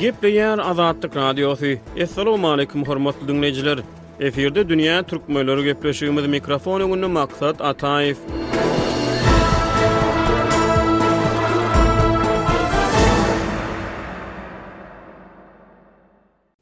Gepleýär Azatlyk Radiosu. Assalamu alaykum hormatly dinleýijiler. Eferde dünýä türkmenleri gepleşýümiz mikrofon öňünde Maksat Ataýew.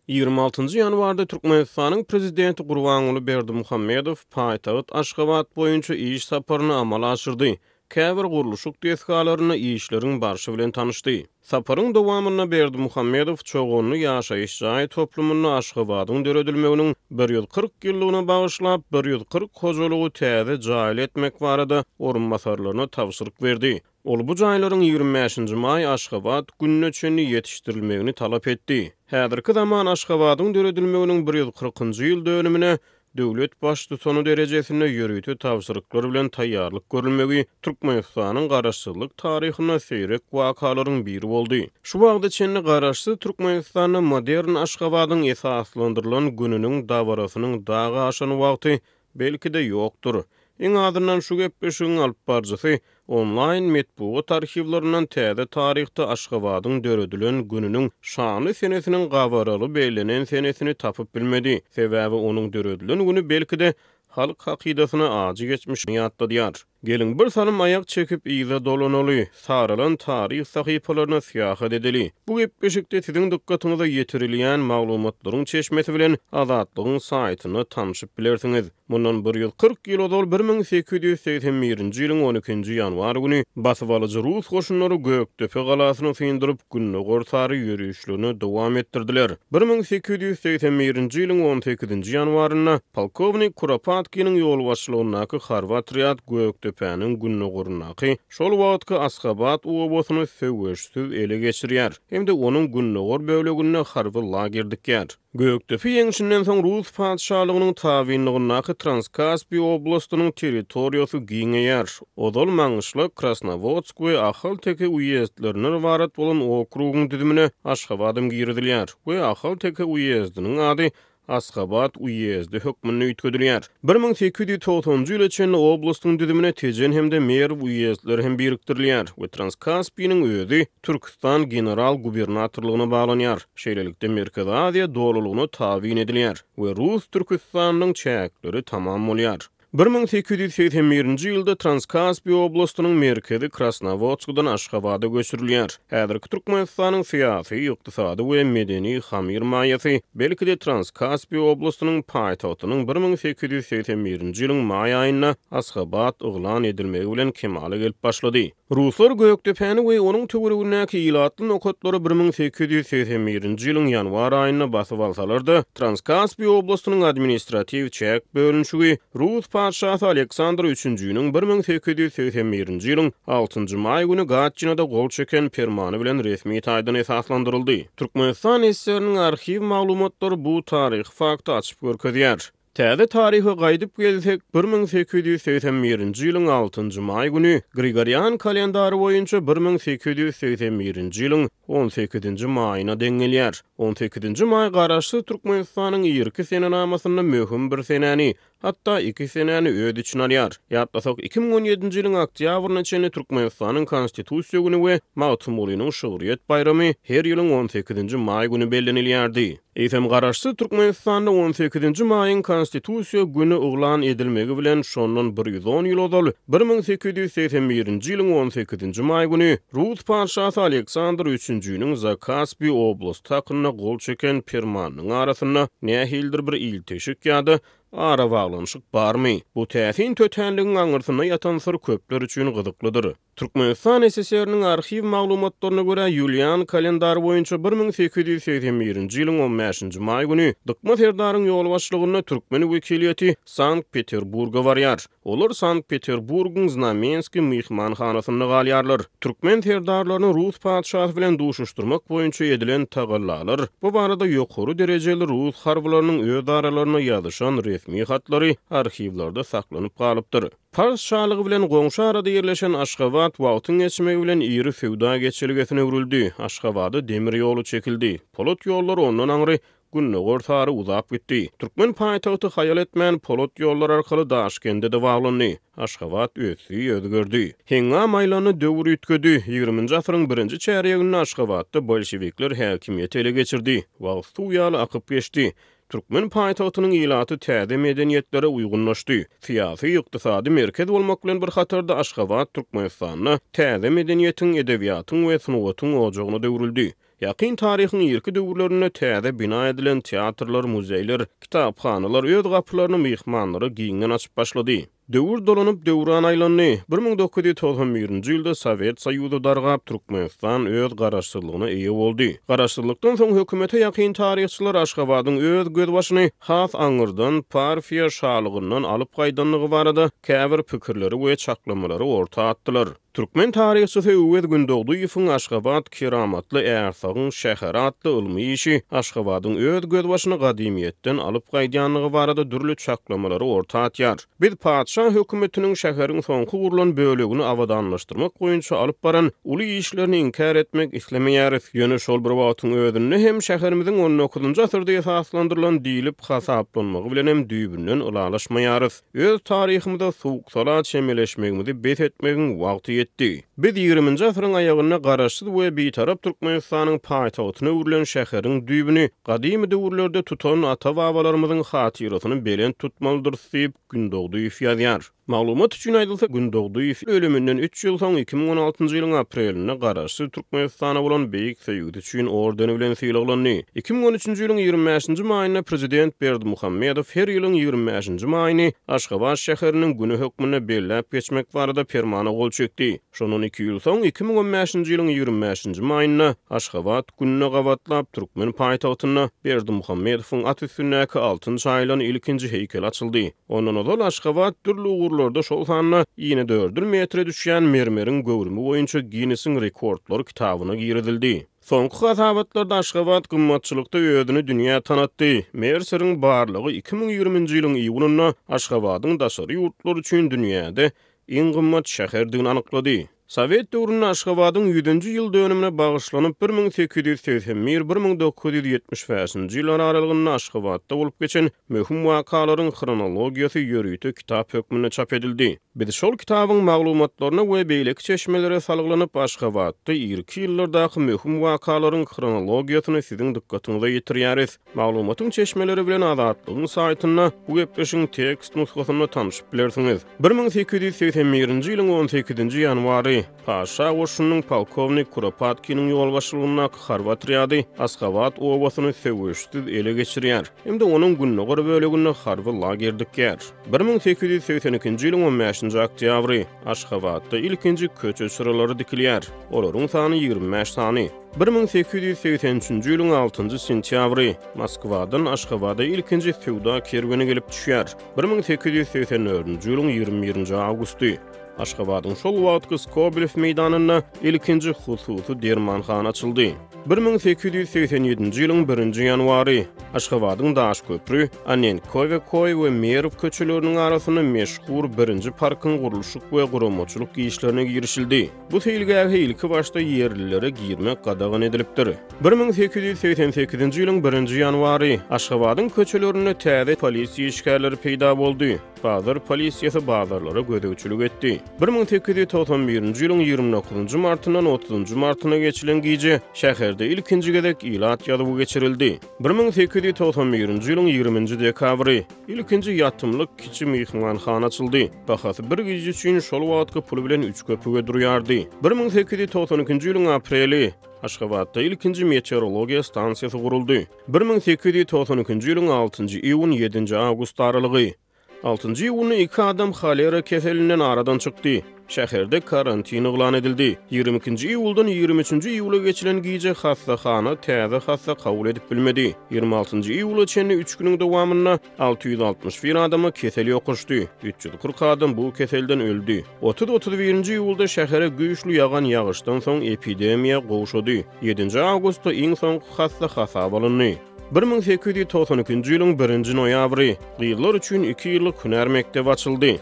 26 ýanwarda Türkmenistanyň prezidenti Gurbanuly Berdimuhammedow paýtagyt Aşgabat boýunça iş saparyny amala aşyrdy. Käbir guruluşyk tesgalaryna işleriň barşy bilen tanışdy. Saparyň dowamyna Berdimuhammedow çoğunly ýaşaýyş jaý toplumyny Aşgabatyň döredilmeginiň 140 ýyllygyna bagyşlap 140 hojalygy täze jaýyl etmek barada orunmasarlaryna tapşyryk berdi. Ol bu jaýlaryň 25-nji maý Aşgabat gününe çenli ýetişdirilmegini talap etdi. Häzirki zaman Aşgabatyň döredilmeginiň 140-njy ýyl dönümine döwlet baş tutany derejesinde ýürüýti tapşyryklar bilen taýýarlyk görülmegi Türkmenistanyň garaşsyzlyk taryhyna seýrek wakalaryň biri boldy. Şu wagtda çenli garaşsy Türkmenistanyň modern Aşgabatyň esaslandyrylan gününiň dawarasynyň dagy aşan wagty belki de ýokdur. Eň azyndan şu gepleşigiň alyp barjysy online metbuat arhivlerinden täze taryhda Aşgabatyň döredilen gününiň şany senesiniň gawaraly beýlenen senesini tapyp bilmedi. Sebäbi onuň döredilen günü belki de halk hakydasyna aji geçmiş ýatdadýar. Gelin bir sanym aýak çekip iýze dolanaly, saralan taryh sahypalaryna syýahat edeli. Bu gepleşikde siziň dikkatyňize ýetirilýän maglumatlaryň çeşmesi bilen Azatlygyň saýtyny tanışyp bilersiňiz. Mundan 140 ýyl odal 1881-nji ýylyň 12-nji ýanwar güni basyp alyjy Rus goşunlary Gökdepe galasyny sýndyryp günne gorsary ýürüýüşlerini dowam etdirdiler. 1881-nji ýylyň 18-nji ýanwaryna polkownik Kuropatkynyň ýol başçylygynaky Harwatriat Gökdepe'niň günne gornaky şol wagtky Aşgabat obosyny söwüşsiz ele geçirýär. Hemde onuň günne gor bölegine harby lager dikýär. Gökdepe ýeňişinden soň Rus padşahlygynyň tabinligynaky Transkaspy oblastynyň territoriýasy giňeýär. Odal maňyşly Krasnovodsk we Ahal-Teke uyezdlerine barat bolan okrugyň düzümine Aşgabatym girdilýär. We Ahal-Teke uyezdiniň ady Aşgabat uyezdi hökmüne ýitgedilýär. 1890-njy ýyla çenli oblastyň düzümine tejen hemde mer uyezdler hem birikdirilýär we Transkaspynyň özi Türkistan general gubernatorlygyna baglanýar. Şeýlelikde Merkezi Aziýa dolalygyna tabin edilýär we Rus Türkistanyň çäkleri tamam bolýar. 1881-nji ýylda Transkaspy oblastynyň merkezi Krasnovodskdan Aşgabata göçürilýär. Häzirki Türkmenistanyň syýasy, ykdysady we medeni hamir maýasy belki de Transkaspy oblastynyň paýtagtynyň 1881-nji ýylyň maý aýyna Aşgabat uglan edilmegi bilen kemale gelip başlady. Ruslar Gökdepe'ni we onuň töweregindäki ýylatly nokatlary 1881-nji ýylyň ýanwar aýyna basyp alsalar-da, Transkaspy oblastynyň administrativ çäk bölünşigi Rus padşahy Aleksandr 3-njiň 1881-nji ýylyň 6-njy maý güni Gatçynada gol çeken permany bilen resmi taýdan esaslandyryldy. Türkmenistan SSR-niň arhiw maglumatlary bu taryh fakty açyp görkezýär. Täze taryhy gaýdyp gelsek 1881-nji ýylyň 6-njy maý güni Gregorian kalendary boýunça 1881-nji ýylyň 18-nji maýyna deňelýär. 18-nji maý garaşly Türkmenistanyň ýerki sene namasyna möhüm bir senäni, hatta 2 senäni öýdi için alýar. Ýatlasak 2017-nji ýylyň oktýabryna çenli Türkmenistanyň konstitusiýa güni we Mawtumulynyň şöhret bayramy her ýylyň 18-nji maý güni bellenilýärdi. Eýsem garaşly Türkmenistanda 18-nji maýyň konstitusiýa güni uglan edilmegi bilen şondan 110 ýyl odal 1881-nji ýylyň 18-nji maý güni Rus padşahy Aleksandr 3-njiň Zakaspy oblasty hakyna gol çeken permanyň arasyna nähildir bir ilteşik ýa-da ara baglanşyk barmy? Bu täsin tötenligiň aňyrsyna ýatan syr köpler üçin gyzyklydyr. Türkmenistan SSR-niň arhiw maglumatlaryna görä Yulian kalendary boýunça 1881-nji ýylyň 15-nji maý güni dykma serdaryň ýol başçylygyna türkmen wekiliýeti Sankt-Peterburga barýar. Olar Sankt-Peterburgyň Znamensky mihmanhanasyna galýarlar. Türkmen serdarlaryny Rus padşahy bilen duşuşdurmak boýunça edilen tagallar bu barada ýokary derejeli Rus harbalarynyň öz aralaryna ýazyşan resmi hatlary arhivlarda saklanyp galypdyr. Padşahlygy bilen goňşy arada ýerleşen Aşgabat wagtyň geçmegi bilen iri fewda geçiligine urildi. Aşgabada demir ýolu çekildi. Polat ýollar ondan aňry günne gortary uzap gitdi. Türkmen paýtagty hayal etmän polat ýollar arkaly Daşkende de baglandy. Aşgabat ösü özgördi. Heňa maýlany döwür ütkedi. 20-nji asyryň 1-nji çäreginde Aşgabatda bolşewikler häkimiýeti ele geçirdi. Wagt ýaly akyp geçdi. Türkmen paýtagtynyň ilaty täze medeniýetlere uygunlaşdy. Syýasy, ykdysady merkez bolmak bilen bir hatarda Aşgabat Türkmenistanyna täze medeniýetiň, edebiýatyň we sunugatyň ojagyna döwrüldi. Ýakyn taryhyň ilki döwürlerine täze bina edilen teatrlar, muzeýler, kitapxanalar öz gapylaryny myhmanlary giňen açyp başlady. Döwür dolanyp döwran aýlandy. 1991-nji ýylda Sowet Soýuzy dargap Türkmenistan öz garaşdyrlygyna eýe boldy. Garaşdyrlykdan soň hökümete ýakyn taryhçylar Aşgabatyň öz gözbaşyny has aňyrdan partiýa şalygyndan alyp gaýdanlygy barada käbir pikirleri we çaklamalary orta atdylar. Türkmen taryhçysy Öwed Gündoğduýewiň Aşgabat keramatly Ersagyň şäheri atly ilmi işi Aşgabatyň öz gözbaşyny gadymiyetden alyp gaýdanlygy barada dürli çaklamalary orta atýar. Biz Şah hökümetiniň şäheriň soňky gurulan bölegini awadanlaşdyrmak goýunça alyp baran uly işlerini inkar etmek islemeýäris. Ýöne şol bir wagtyň özünde hem şäherimiziň 19-njy asyrda esaslandyrylan diýilip hasaplanmagy bilen hem düýbünden ulalaşmaýarys. Öz taryhymyzda suwuk salat şemeleşmegimizi bet etmegiň wagty ýetdi. Biz 20-nji asyryň aýagyna garaşsyz we bitarap Türkmenistanyň paýtagtyna öwrilen şäheriň düýbüni gadymy döwürlerde tutan ata-babalarymyzyň hatyrasyny belent tutmalydyr diýip Gündoğduýew ýazýar. Maglumat üçin aýdylsa, Gündoğduýew ölümünden 3 ýyl soň 2016-njy ýylyň apreline garaşy Türkmenistana bolan beýik söýgüdi üçin ordeni bilen syýlaglandy. 2013-nji ýylyň 25-nji maýyna prezident Berdimuhammedow her ýylyň 25-nji maýyny Aşgabat şäheriniň güni hökmüne belläp geçmek barada fermana gol çekdi. Şonun 2 ýyl soň 2015-nji ýylyň 25-nji maýyna Aşgabat gününe gawatlap Türkmen paýtagtyna Berdimuhammedowyň at üstündäki altyn çaýlan ilkinji heýkel açyldy. Ondan ozal Aşgabat türli larda şol sanna ýene 4 metre düşýän mermeriň göwrümi boýunça Guinness'in rekordlar kitabyna giridildi. Soňky hasabatlarda Aşgabat gymmatçylykda özüni dünýä tanatdy. Merserin barlygy 2020-nji ýylyň iýulyna Aşgabatyň daşary ýurtlar üçin dünýäde iň gymmat şäherdigini anyklady. Sowet döwründe Aşgabatyň 100-nji ýyl dönümine bagyşlanyp 1881-1975-nji ýyllar aralygynda Aşgabatda bolup geçen möhüm wakalaryň kronologiýasy ýörüýte kitap hökmüne çap edildi. Biz şol kitabyň maglumatlaryna we beýleki çeşmelere salyglanyp Aşgabatda ilki ýyllardaky möhüm wakalaryň kronologiýasyny siziň dikkatiňize ýetirýäris. Maglumatyň çeşmeleri bilen Azatlygyň saýtyna bu gepleşiň tekst nusgasyny tanyşyp bilersiňiz. 1881-nji ýylyň 18-nji ýanwary Paşa Oşunyň polkovnik Kuropatkiniň ýolbaşçylygyna Harvat riýady Aşgabat owasyny söwüşsiz ele geçirýär. Hemde onuň günnäger bölegini harby lagerdik ýer. 1882-nji ýylyň 15-nji oktýabry Aşgabatda ilkinji köçe sıralary dikilýär. Olaryň sany 25 sany. 1883-nji ýylyň 6-njy sentýabry Moskwadan Aşgabada ilkinji sowda kerweni gelip düşýär. 1884-nji ýylyň 21-nji awgusty Aşgabatyň şol wagtky Skobelew meýdanyna ilkinji hususy dermanxana açyldy. 1887-nji ýylyň 1-nji ýanwary Aşgabatyň Daş köprü, Anenkoy we Merov köçeleriniň arasyna meşhur 1-nji parkyň gurulşyk we guramaçylyk işlerine girişildi. Bu teýilgäge ilki başda ýerlilere girmek gadagan edilipdir. 1888-nji ýylyň 1-nji ýanwary Aşgabatyň köçelerine täze polisiýa işgärleri peýda boldy. Bazar polisiýasy bazarlara gödäwçilik etdi. 1891-nji ýylyň 29-njy martyndan 30-njy martyna geçilen gije şäherde ilkinji gezek ilat ýazyby geçirildi. 1891-nji ýylyň 20-nji dekabry ilkinji ýatymlyk kiçi myhmanxana açyldy. Bahasy bir gije üçin şol wagtky pul bilen 3 köpüge durýardy. 1892-nji ýylyň apreli Aşgabatda ilkinji meteorologiya stansiýasy guruldy. 1892-nji ýylyň 6-njy iýun 7-nji awgust aralygy 6-njy iýuny 2 adam холера keselinden aradan çykdy. Şäherde karantin eglan edildi. 22-nji iýuldan 23-nji iýula geçilen gije hastaxana täze hasta kabul edip bilmedi. 26-njy iýula çenli 3 güniň dowamyna 661 adama keseli ýokuşdy. 340 adam bu keselden öldü. 30-31-nji iýulda şähere güýçlü ýagan ýagyşdan soň epidemiýa gowşady. 7-nji awgustda iň soňky hasta hasap alındy. 1892-nji ýylyň 1-nji noýabry ýyllar üçin 2 ýyllyk hünär mektebi açyldy.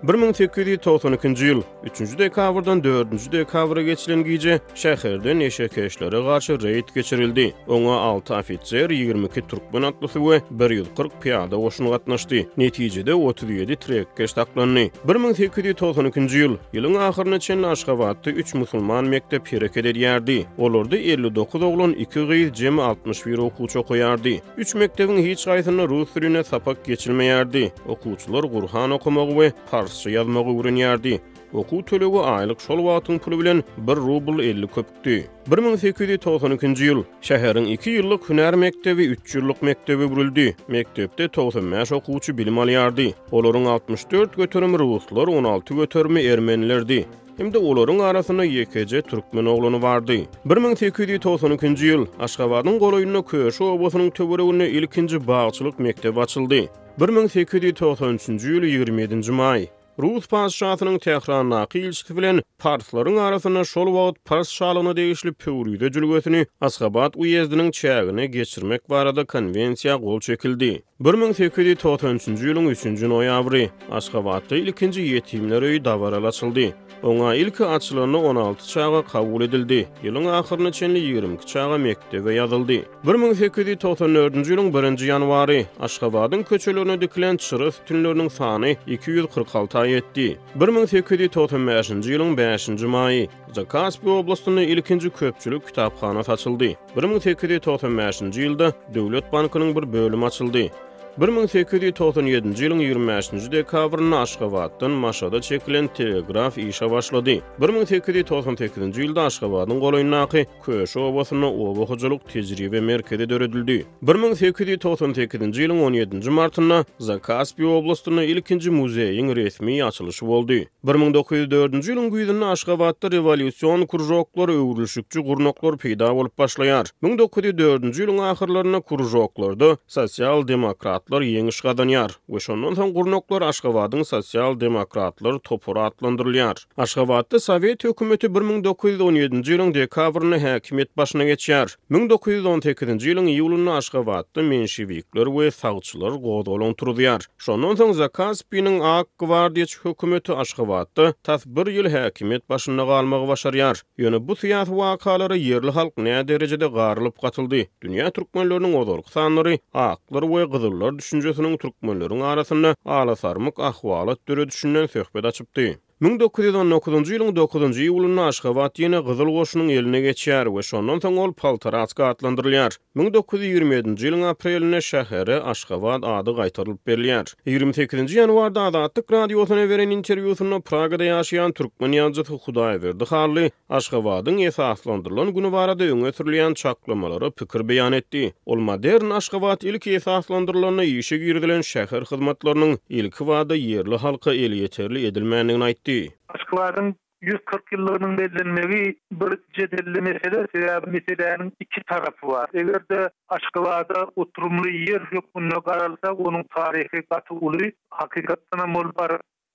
1892-nji ýyl 3-nji dekabrdan 4-nji dekabra geçilen gije şäherden eşekeşlere garşy reýd geçirildi. Oňa 6 ofitser, 22 türkmen atlysy we 140 piýada goşuny gatnaşdy. Netijede 37 trekkeş taklandy. 1892-nji ýyl ýylyň ahyryna çenli Aşgabatda 3 musulman mektep hereket edýärdi. Olarda 59 oglan, 2 gyz, jemi 61 okuwçy okuýardy. 3 mektebiň hiç gaýsyna rus diline sapak geçilmeýärdi. Okuwçylar Gurhan okumagy we farsça ýazmagy öwrenýärdi. Okuw tölegi aýlyk şol wagtyň puly bilen 1 rubl 50 köpükdi. 1892-nji ýyl şäheriň 2 ýyllyk hünär mektebi 3 ýyllyk mektebi burildi. Mektepde 95 okuwçy bilim alýardy. Olaryň 64 göterimi ruslar, 16 göterimi ermenilerdi. Hemde olaryň arasyna ýekece türkmen oglany bardy. 1892-nji ýyl Aşgabatyň golaýyna Köşe obasynyň töwereginde ilkinji bagçylyk mektebi açyldy. 1893-nji ýyl 27-nji may Rus padşahynyň Tehrandaky ilçisi bilen parslaryň arasyna şol wagt pars şalygyna degişli pöwrüde jülgesini Aşgabat uyezdiniň çägine geçirmek barada konwensiýa gol çekildi. 1893-nji ýylyň 3-nji noýabry Aşgabatda ilkinji ýetimler öýi dawaral açyldy. Oňa ilki açylany 16 çaga kabul edildi. Ýylyň ahyryna çenli 22 çaga mektebe ýazyldy. 1894-nji ýylyň 1-nji ýanwary Aşgabatyň köçelerine dikilen çyry tünleriniň sany 246 etdi. 1895-nji ýylyň 5-nji maýy Zakaspy oblastyna ilkinji köpçülük kitapxana açyldy. 1895-nji ýylda Döwlet bankynyň bir bölümi açyldy. 1897-nji ýylyň 25-nji dekabryna Aşgabatdan maşada çekilen telegraf işe başlady. 1898-nji ýylda Aşgabatyň golaýynaky Köşe obasyna obakyjylyk tejribe merkezi döredildi. 1898-nji ýylyň 17-nji martyna Zakaspy oblastyna ilkinji muzeýiň resmi açylyşy boldy. 1904-nji ýylyň güýdünde Aşgabatda rewolýusiýon kurjoklary, öwrülşükçi gurnoklar peýda bolup başlaýar. 1904-nji ýylyň ahyrlaryna kurjoklarda sosial demokratlar ýeňiş gadanýar we şondan soň gurnoklar Aşgabatyň sosial demokratlar topura atlandyrylýar. Aşgabatda Sowet hökümeti 1917-nji ýylyň dekabryny häkimet başyna geçýär. 1918-nji ýylyň iýulynda Aşgabatda menşevikler we sagçylar godalan turýar. Şondan soň Zakaspynyň Ak gwardiýaçy hökümeti Aşgabatda tas 1 ýyl häkimet başyna galmagy başarýar. Ýöne bu syýasy wakalary yerli halk näme derejede garylyp gatyldy. Dünýä türkmenleriniň ozurk sanlary, aklar we gyzyllar düşünjesiniň türkmenleriň arasynda alasarmyk ahwalat döre düşünen söhbet açypdy. 1919-njy ýylyň 9-njy iýulynda Aşgabat ýene Gyzyl goşunyň eline geçýär we şondan soň ol Paltaratska atlandyrylýar. 1927-nji ýylyň apreline şähere Aşgabat ady gaýtarylyp berilýär. 28-nji ýanwarda Azatlyk radiosyna beren interwýusyna Pragada ýaşaýan türkmen ýazgysy Hudaýberdi Harly Aşgabatyň esaslandyrylan güni barada öňe sürilýän çaklamalary pikir beýan etdi. Ol modern Aşgabat ilk esaslandyrylanyna ýeşe girdilen şäher hyzmatlarynyň ilki wada yerli halka el ýeterli edilmänligini aýtdy. Aşgabatyň 140 ýyllygynyň bellenmegi bir jedelli mesele, sebäbi meselenin iki tarapy bar. Egerde Aşgabada oturumly ýer hökmüne garalsa, onuň taryhy gaty uly, hakykatdan mol bar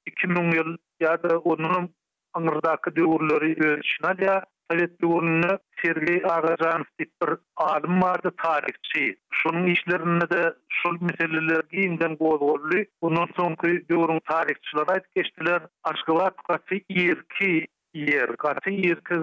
2000 ýyl ýa-da onuň aňyrdaky döwürleri ölçünä Sowet döwründe Sergey Agajanow diýip bir alim bardy, tarihçi. Şonuň işlerinde de şol meseleler giňden gozuldy. Ondan soňky döwrüň tarihçilari aýdyp geçdiler, Aşgabat gaty ýerki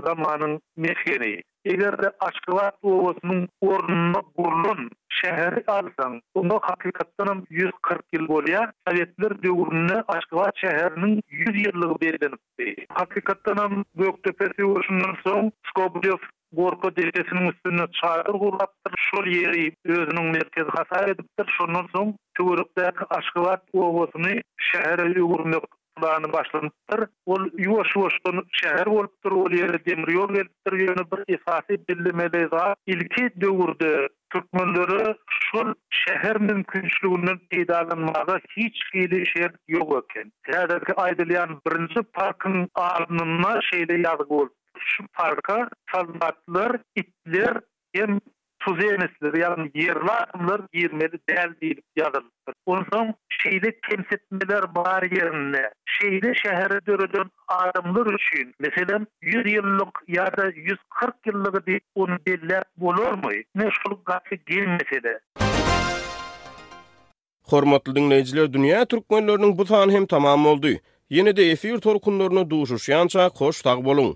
zamanyň mekeni. Egerde Aşgabat obasynyň ornuny gurulun şäheri alsaň, onda hakykatdan 140 ýyl bolýar. Sowetler döwründe Aşgabat şäheriniň 100 ýyllygy bellenipdi. Hakykatdan Göktepe şundan soň Skobelew Gorko deretesiniň üstüne çadır gurapdyr, şol ýeri özüniň merkezi hasar edipdir. Şondan soň töwerekdäki Aşgabat obasyny şähere ýugurmak plany başlanypdyr. Ol ýuwaş-ýuwaşdan şäher bolupdyr, ol ýere demir ýol gelipdir. Ýöne bir esasy bellemeli zat ilki döwürde türkmenleri şol şäher mümkinçiliginden peýdalanmaga hiç gili şert ýok eken. Häzirki aýdylýan birinji parkyň alnyna şeýle ýazgy bolup, şu parka salbatlar, itler hem tuzenesler, yani yerli adamlar girmeli däl diýip ýazylýar. Ondan şeýle temsetmeler bar ýerine, şeýle şähere döreden adamlar üçin, meselem 100 ýyllyk ýa-da 140 ýyllyk diýip onu belläp bolarmy? Ne şol gaty gelmesede. Hormatly dinleyijiler, dünýä türkmenleriniň bu sany hem tamam boldy. Ýene-de efir torkunlaryna duşuşýança hoş tag boluň.